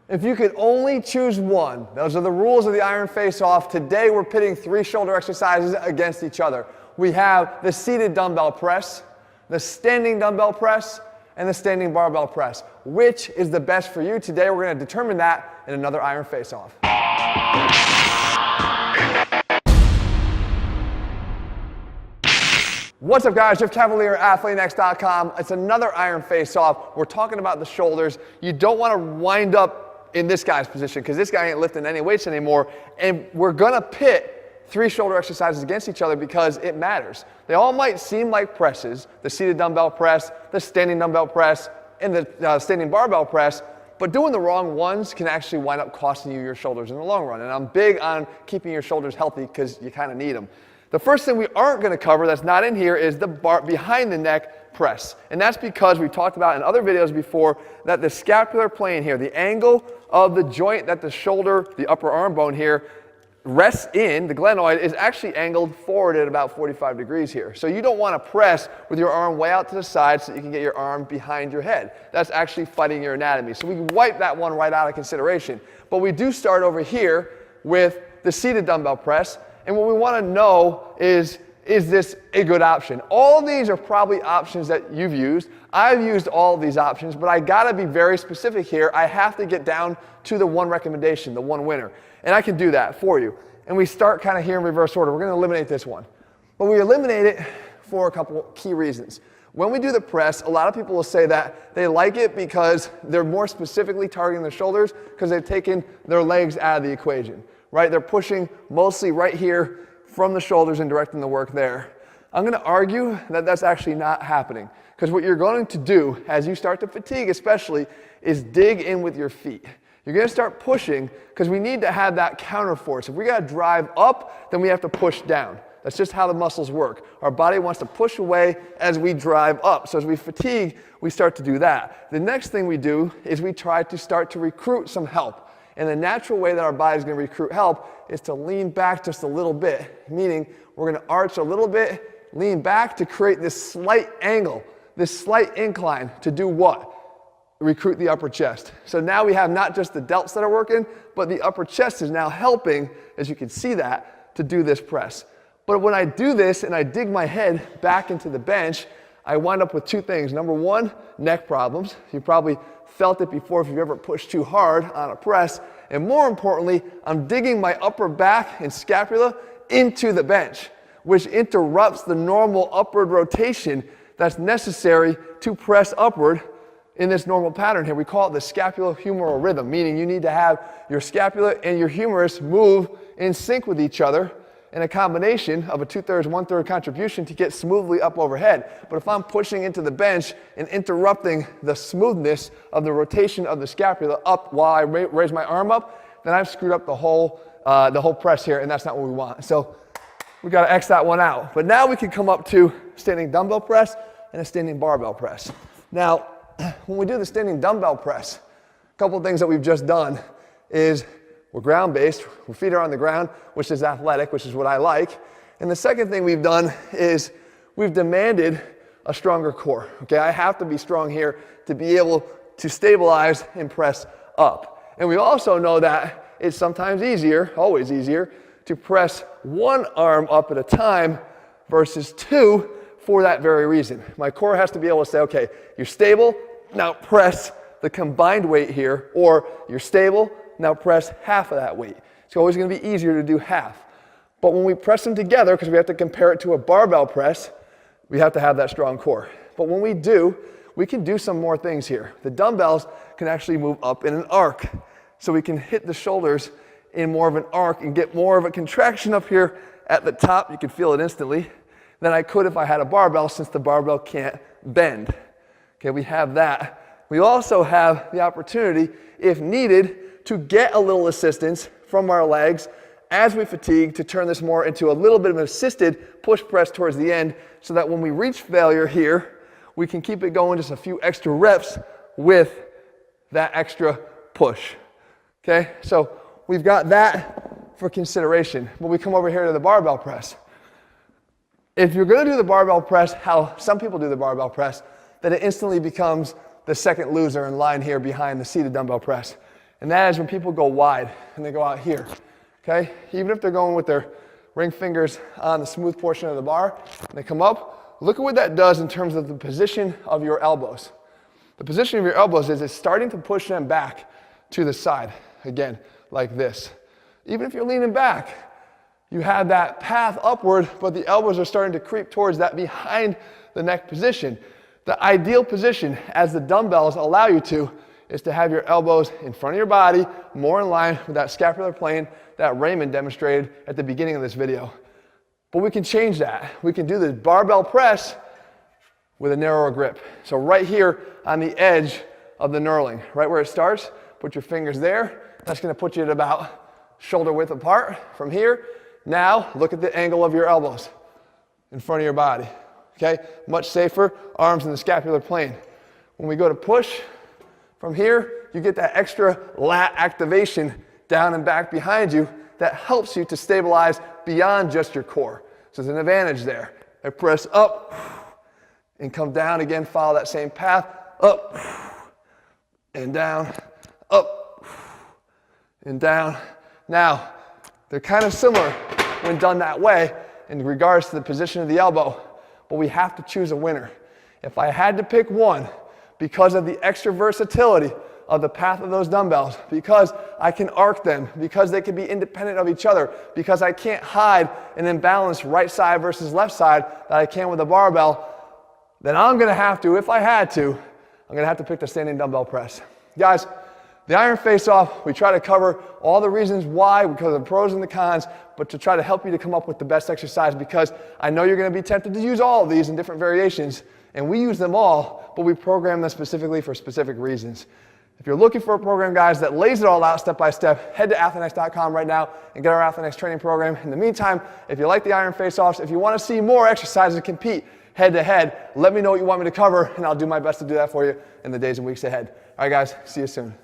If you could only choose one, those are the rules of the Iron Face-Off. Today we're pitting 3 shoulder exercises against each other. We have the seated dumbbell press, the standing dumbbell press, and the standing barbell press. Which is the best for you? Today we're going to determine that in another Iron Face-Off. What's up guys, Jeff Cavalier, ATHLEAN-X.com. It's another Iron Face-Off. We're talking about the shoulders. You don't want to wind up in this guy's position because this guy ain't lifting any weights anymore. And we're gonna pit 3 shoulder exercises against each other because it matters. They all might seem like presses, the seated dumbbell press, the standing dumbbell press, and the standing barbell press, but doing the wrong ones can actually wind up costing you your shoulders in the long run. And I'm big on keeping your shoulders healthy because you kind of need them. The first thing we aren't going to cover that's not in here is the behind the neck press. And that's because we've talked about in other videos before that the scapular plane here, the angle of the joint that the shoulder, the upper arm bone here, rests in, the glenoid, is actually angled forward at about 45 degrees here. So you don't want to press with your arm way out to the side so that you can get your arm behind your head. That's actually fighting your anatomy. So we can wipe that one right out of consideration. But we do start over here with the seated dumbbell press. And what we want to know is this a good option? All of these are probably options that you've used. I've used all of these options, but I got to be very specific here. I have to get down to the one recommendation, the one winner. And I can do that for you. And we start kind of here in reverse order. We're going to eliminate this one. But we eliminate it for a couple key reasons. When we do the press, a lot of people will say that they like it because they're more specifically targeting the shoulders because they've taken their legs out of the equation. Right? They're pushing mostly right here from the shoulders and directing the work there. I'm going to argue that that's actually not happening because what you're going to do as you start to fatigue especially is dig in with your feet. You're going to start pushing because we need to have that counter force. If we got to drive up, then we have to push down. That's just how the muscles work. Our body wants to push away as we drive up. So as we fatigue, we start to do that. The next thing we do is we try to start to recruit some help. And the natural way that our body is going to recruit help is to lean back just a little bit, meaning we're going to arch a little bit, lean back to create this slight angle, this slight incline to do what? Recruit the upper chest. So now we have not just the delts that are working, but the upper chest is now helping, as you can see that, to do this press. But when I do this and I dig my head back into the bench, I wind up with 2 things. Number 1, neck problems. You probably felt it before if you've ever pushed too hard on a press. And more importantly, I'm digging my upper back and scapula into the bench, which interrupts the normal upward rotation that's necessary to press upward in this normal pattern here. We call it the scapulohumeral rhythm, meaning you need to have your scapula and your humerus move in sync with each other in a combination of a 2/3, 1/3 contribution to get smoothly up overhead. But if I'm pushing into the bench and interrupting the smoothness of the rotation of the scapula up while I raise my arm up, then I've screwed up the whole press here, and that's not what we want. So we got to X that one out. But now we can come up to standing dumbbell press and a standing barbell press. Now, when we do the standing dumbbell press, a couple of things that we've just done is we're ground-based, our feet are on the ground, which is athletic, which is what I like. And the second thing we've done is we've demanded a stronger core. Okay, I have to be strong here to be able to stabilize and press up. And we also know that it's sometimes easier, always easier, to press one arm up at a time versus 2 for that very reason. My core has to be able to say, okay, you're stable, now press the combined weight here, or you're stable, now press half of that weight. It's always going to be easier to do half. But when we press them together, because we have to compare it to a barbell press, we have to have that strong core. But when we do, we can do some more things here. The dumbbells can actually move up in an arc. So we can hit the shoulders in more of an arc and get more of a contraction up here at the top. You can feel it instantly than I could if I had a barbell, since the barbell can't bend. Okay, we have that. We also have the opportunity, if needed, to get a little assistance from our legs as we fatigue to turn this more into a little bit of an assisted push press towards the end so that when we reach failure here, we can keep it going just a few extra reps with that extra push. Okay, so we've got that for consideration. But we come over here to the barbell press. If you're going to do the barbell press, how some people do the barbell press, then it instantly becomes the second loser in line here behind the seated dumbbell press. And that is when people go wide and they go out here, okay? Even if they're going with their ring fingers on the smooth portion of the bar, and they come up, look at what that does in terms of the position of your elbows. The position of your elbows is it's starting to push them back to the side, again, like this. Even if you're leaning back, you have that path upward, but the elbows are starting to creep towards that behind the neck position. The ideal position, as the dumbbells allow you to, is to have your elbows in front of your body, more in line with that scapular plane that Raymond demonstrated at the beginning of this video. But we can change that. We can do the barbell press with a narrower grip. So right here on the edge of the knurling, right where it starts, put your fingers there. That's gonna put you at about shoulder width apart from here. Now, look at the angle of your elbows in front of your body, okay? Much safer, arms in the scapular plane. When we go to push, from here, you get that extra lat activation down and back behind you that helps you to stabilize beyond just your core. So there's an advantage there. I press up and come down again, follow that same path, up and down, up and down. Now, they're kind of similar when done that way in regards to the position of the elbow, but we have to choose a winner. If I had to pick one, because of the extra versatility of the path of those dumbbells, because I can arc them, because they can be independent of each other, because I can't hide an imbalanced right side versus left side that I can with a barbell, then I'm gonna have to, if I had to, I'm gonna have to pick the standing dumbbell press. Guys, the iron face-off, we try to cover all the reasons why, because of the pros and the cons, but to try to help you to come up with the best exercise, because I know you're gonna be tempted to use all of these in different variations, and we use them all, but we program them specifically for specific reasons. If you're looking for a program, guys, that lays it all out step by step, head to ATHLEAN-X.com right now and get our ATHLEAN-X training program. In the meantime, if you like the iron face-offs, if you want to see more exercises to compete head to head, let me know what you want me to cover, and I'll do my best to do that for you in the days and weeks ahead. All right, guys, see you soon.